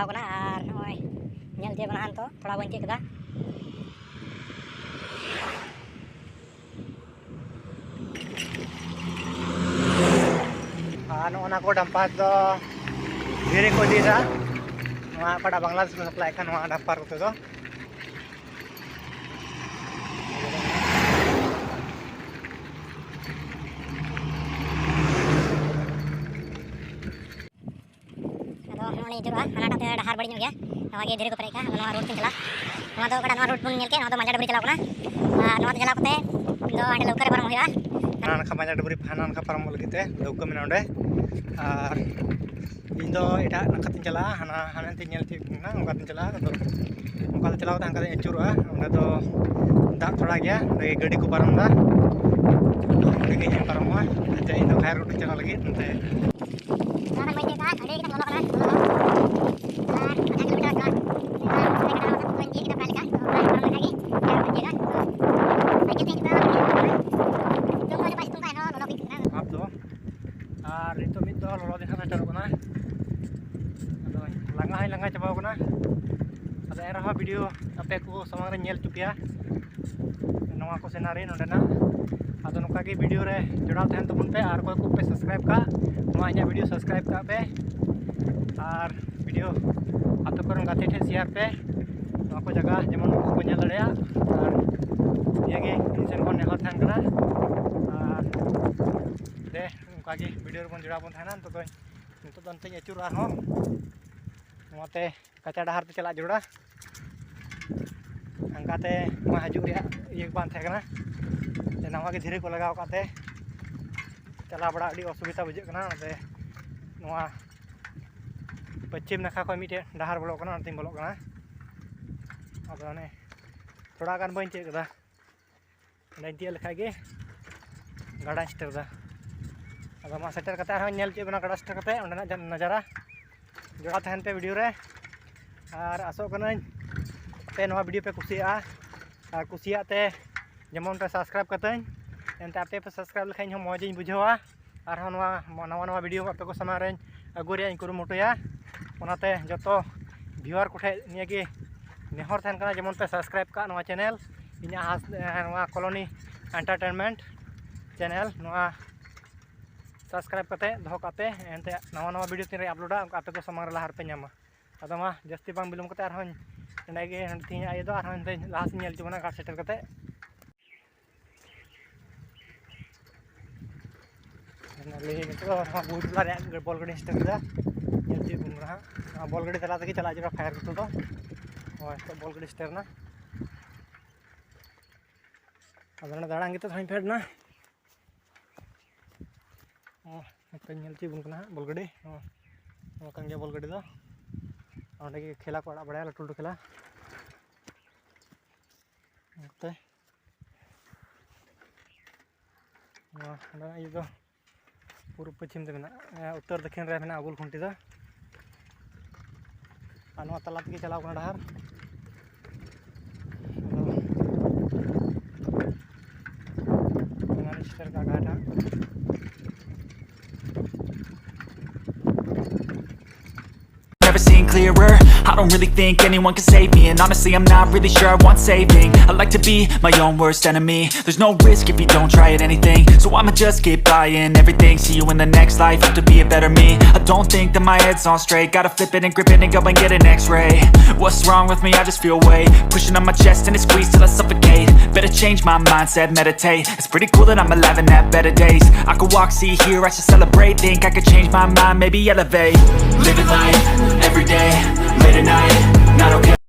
चढ़ाव करना और नॉय नेल जे बनान तो थोड़ा बन के कदा नोना को डंपर तो धीरे को दीदा पड़ा बांग्लादेश को सप्लाई का डंपर को तो हनाटा डहार बड़ी गया नवागे धीरे को परेका रोड तीन चला तो कड़ा रोड बन के मांझा डबरी चलावना चला कते दो आंडे लौकर पारम होया हाना मांझा डबरी हाना पारम लगिते लौका में नोडे और इन दो एटा नखाती चला हाना हाना तीन नेल ना उनका चला तो उनका चलाव ता हंका एचुरा उन्हें तो दाग थोड़ा गया गाड़ी को पारम दा गाड़ी के पारम हुआ ते इन दो खैर रोड चला लगी ते नाना माइटे का अड़े kita मोला कना लंगा चाबाव कना अदे एरहा वीडियो आपे को समांग रे नेल चुकिया नवा को सेनारी नोडेना अदो नोका के वीडियो रे जोड़ाव तहन तबन पे आर कोई को पे सब्सक्राइब का नवा इना वीडियो सब्सक्राइब का पे और वीडियो आपे को गाते ठे शेयर पे नवा को जगह जेमन को नेल दड़या और येगे इनसेन को नेहर थान कना और दे उनका के वीडियो बन जोड़ाव बन थाना तो नितो दनते अचुर आरो नोते कच्चा डहार ते चला जुड़ा अंकाते हजु ये बान थे नवा के धीरे को लगाव काते चला बड़ा अड़ी असुविधा बुझे पश्चिम नाखा को मिटे डहार बोलो तीन बोलो अने थोड़ा गान बी चेकदा तीय लेखा गे गाड़ा स्टेरदा अब मा सेटर कते चे बना गाड़ा स्टेर कते नजारा जोड़ा तहन पे वीडियो रे और आसो पे नवा वीडियो पे कुसिया और कुसियाते जेमन पे सब्सक्राइब करते एनते आपे पे सब्सक्राइब लेखाइन मौज बुझावा और नवा नवा वीडियो आपे को सामने रे अगु रे कुरुमुटुया ओनाते जतो व्यूअर कोठे नियागे नेहर थान कना जेमन पे सब्सक्राइब का नवा चैनल इना हास नवा कॉलोनी एंटरटेनमेंट चैनल नवा सब्सक्राइब करते दो काते एनते नवा नवा वीडियो तीन रे अपलोडा आपे को सामने रे लहार पे नामा अदो मा जस्ती बांग बिलम करते आर हन एंडेगे तीन आय दो आर हन ते लास्ट नेल चुना गाड़ सेटर करते ले तो बुटला रे बॉल गड़ी स्टेट दा नेल ची गुन रहा बॉल गड़ी तला तक चला जरा फायर करते तो ओय तो बॉल गड़ी स्टेर ना अदना दाड़ांगे तो थई फेड ना नेल ची बुन कना बॉल गड़ी कान गया बॉल गड़ी दो अंडे के खेला को अड़ा बड़ा लटू लटू खेला ये तो पूर्व पश्चिम ते उत्तर दक्षिण रे मेना अगुल खुंटी दा आनो तला तक चलाव कना डहार स्टेर का घाटा clearer. I don't really think anyone can save me, and honestly I'm not really sure I want saving. I like to be my own worst enemy. There's no risk if you don't try at anything, so I'ma just keep buying everything. See you in the next life, have to be a better me. I don't think that my head's on straight, gotta flip it and grip it and go and get an x-ray. What's wrong with me? I just feel weight pushing on my chest and it squeezes till I suffocate. Better change my mindset, meditate. It's pretty cool that I'm alive and have better days. I could walk, see, hear, I should celebrate. Think I could change my mind, maybe elevate. Living life every day, late at night, not okay.